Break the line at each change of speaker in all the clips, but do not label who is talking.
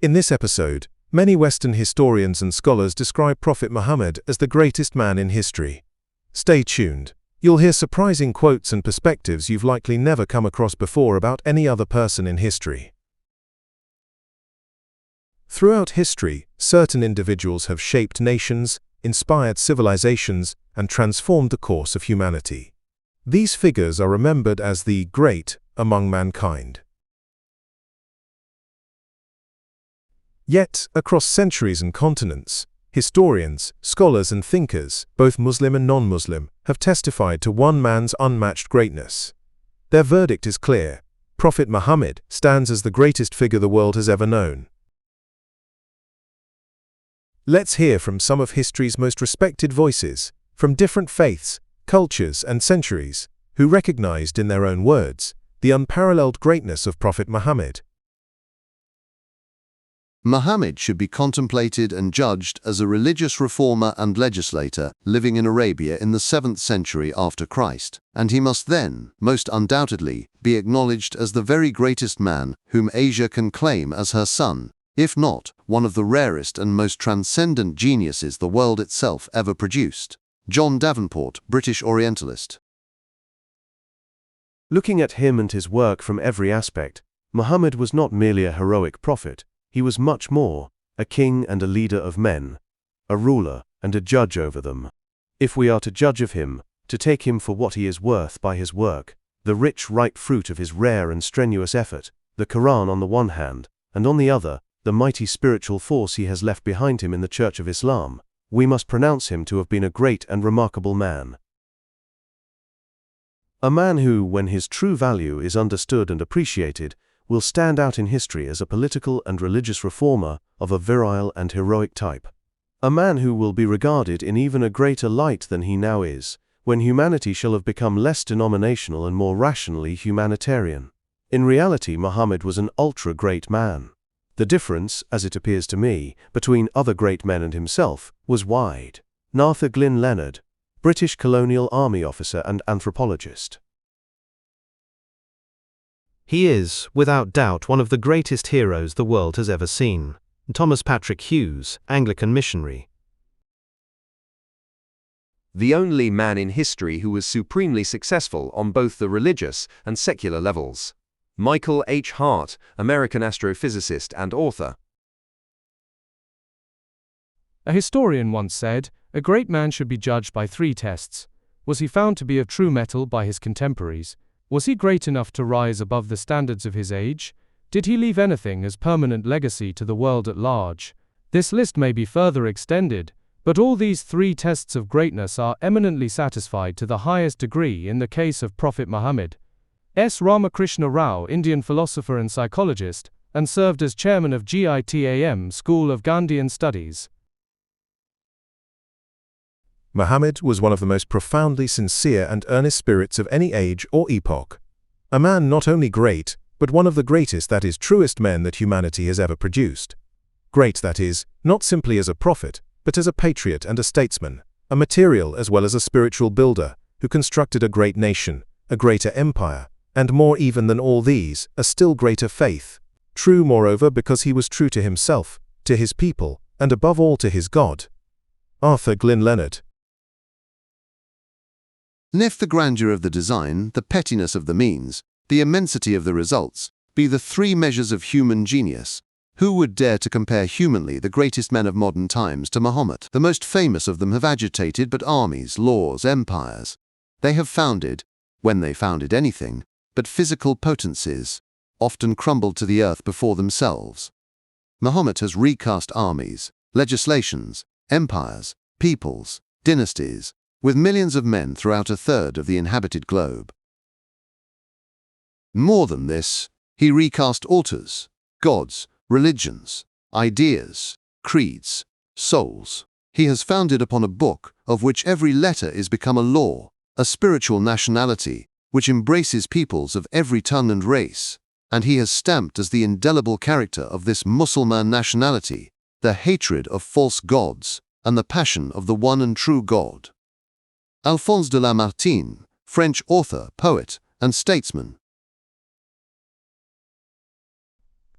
In this episode, many Western historians and scholars describe Prophet Muhammad as the greatest man in history. Stay tuned. You'll hear surprising quotes and perspectives you've likely never come across before about any other person in history. Throughout history, certain individuals have shaped nations, inspired civilizations, and transformed the course of humanity. These figures are remembered as the great among mankind. Yet, across centuries and continents, historians, scholars and thinkers, both Muslim and non-Muslim, have testified to one man's unmatched greatness. Their verdict is clear: Prophet Muhammad stands as the greatest figure the world has ever known. Let's hear from some of history's most respected voices, from different faiths, cultures and centuries, who recognized in their own words the unparalleled greatness of Prophet Muhammad.
Muhammad should be contemplated and judged as a religious reformer and legislator living in Arabia in the 7th century after Christ, and he must then, most undoubtedly, be acknowledged as the very greatest man whom Asia can claim as her son, if not one of the rarest and most transcendent geniuses the world itself ever produced. John Davenport, British Orientalist.
Looking at him and his work from every aspect, Muhammad was not merely a heroic prophet. He was much more, a king and a leader of men, a ruler and a judge over them. If we are to judge of him, to take him for what he is worth by his work, the rich ripe fruit of his rare and strenuous effort, the Quran on the one hand, and on the other, the mighty spiritual force he has left behind him in the Church of Islam, we must pronounce him to have been a great and remarkable man. A man who, when his true value is understood and appreciated, will stand out in history as a political and religious reformer of a virile and heroic type. A man who will be regarded in even a greater light than he now is, when humanity shall have become less denominational and more rationally humanitarian. In reality, Muhammad was an ultra-great man. The difference, as it appears to me, between other great men and himself was wide. Arthur Glyn Leonard, British colonial army officer and anthropologist.
He is, without doubt, one of the greatest heroes the world has ever seen. Thomas Patrick Hughes, Anglican missionary.
The only man in history who was supremely successful on both the religious and secular levels. Michael H. Hart, American astrophysicist and author.
A historian once said, "A great man should be judged by 3 tests. Was he found to be of true metal by his contemporaries? Was he great enough to rise above the standards of his age? Did he leave anything as permanent legacy to the world at large?" This list may be further extended, but all these 3 tests of greatness are eminently satisfied to the highest degree in the case of Prophet Muhammad. S. Ramakrishna Rao, Indian philosopher and psychologist, and served as chairman of GITAM School of Gandhian Studies.
Muhammad was one of the most profoundly sincere and earnest spirits of any age or epoch. A man not only great, but one of the greatest, that is, truest men that humanity has ever produced. Great, that is, not simply as a prophet, but as a patriot and a statesman, a material as well as a spiritual builder, who constructed a great nation, a greater empire, and more even than all these, a still greater faith. True, moreover, because he was true to himself, to his people, and above all to his God. Arthur Glyn Leonard.
If the grandeur of the design, the pettiness of the means, the immensity of the results, be the 3 measures of human genius, who would dare to compare humanly the greatest men of modern times to Muhammad? The most famous of them have agitated but armies, laws, empires. They have founded, when they founded anything, but physical potencies, often crumbled to the earth before themselves. Muhammad has recast armies, legislations, empires, peoples, dynasties, with millions of men throughout a third of the inhabited globe. More than this, he recast altars, gods, religions, ideas, creeds, souls. He has founded upon a book of which every letter is become a law, a spiritual nationality, which embraces peoples of every tongue and race, and he has stamped as the indelible character of this Mussulman nationality the hatred of false gods and the passion of the one and true God. Alphonse de Lamartine, French author, poet, and statesman.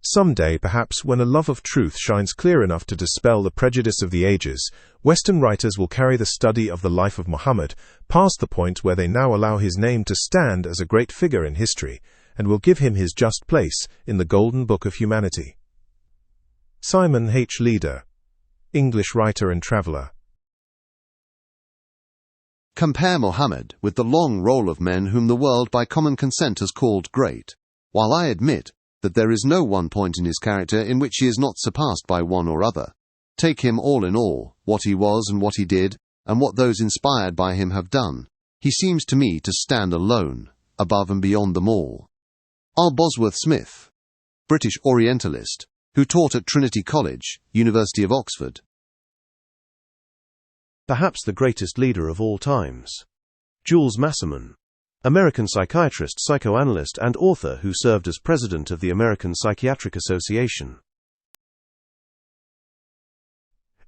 Someday, perhaps, when a love of truth shines clear enough to dispel the prejudice of the ages, Western writers will carry the study of the life of Muhammad past the point where they now allow his name to stand as a great figure in history, and will give him his just place in the Golden Book of Humanity. Simon H. Leader, English writer and traveler.
Compare Muhammad with the long roll of men whom the world by common consent has called great. While I admit that there is no one point in his character in which he is not surpassed by one or other, take him all in all, what he was and what he did, and what those inspired by him have done, he seems to me to stand alone, above and beyond them all. R. Bosworth Smith, British Orientalist, who taught at Trinity College, University of Oxford.
Perhaps the greatest leader of all times. Jules Masserman, American psychiatrist, psychoanalyst, and author who served as president of the American Psychiatric Association.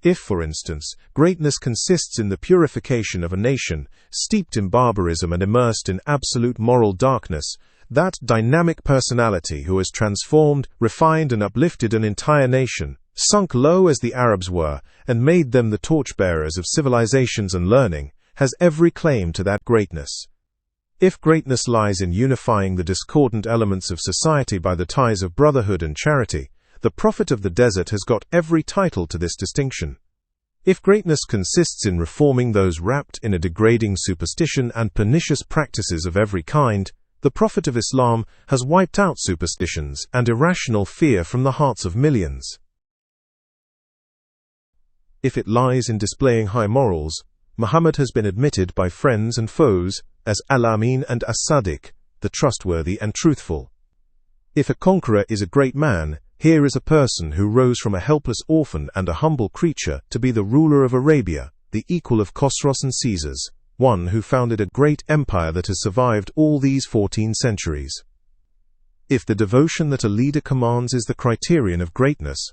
If, for instance, greatness consists in the purification of a nation, steeped in barbarism and immersed in absolute moral darkness, that dynamic personality who has transformed, refined, and uplifted an entire nation, sunk low as the Arabs were, and made them the torchbearers of civilizations and learning, has every claim to that greatness. If greatness lies in unifying the discordant elements of society by the ties of brotherhood and charity, the prophet of the desert has got every title to this distinction. If greatness consists in reforming those wrapped in a degrading superstition and pernicious practices of every kind, the prophet of Islam has wiped out superstitions and irrational fear from the hearts of millions. If it lies in displaying high morals, Muhammad has been admitted by friends and foes as Al-Amin and As-Sadiq, the trustworthy and truthful. If a conqueror is a great man, here is a person who rose from a helpless orphan and a humble creature to be the ruler of Arabia, the equal of Khosrows and Caesars, one who founded a great empire that has survived all these 14 centuries. If the devotion that a leader commands is the criterion of greatness,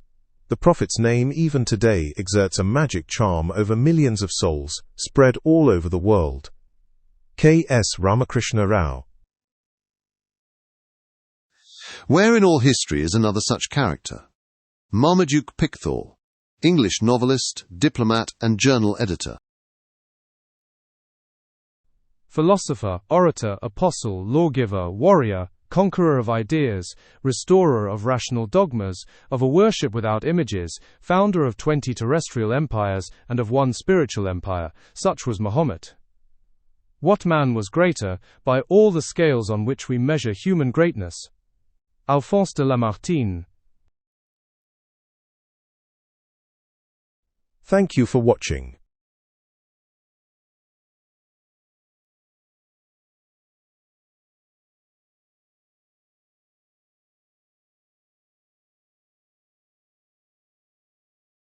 the Prophet's name even today exerts a magic charm over millions of souls, spread all over the world. K.S. Ramakrishna Rao.
Where in all history is another such character? Marmaduke Pickthall, English novelist, diplomat, and journal editor.
Philosopher, orator, apostle, lawgiver, warrior, conqueror of ideas, restorer of rational dogmas, of a worship without images, founder of 20 terrestrial empires and of one spiritual empire, such was Muhammad. What man was greater, by all the scales on which we measure human greatness? Alphonse de Lamartine.
Thank you for watching.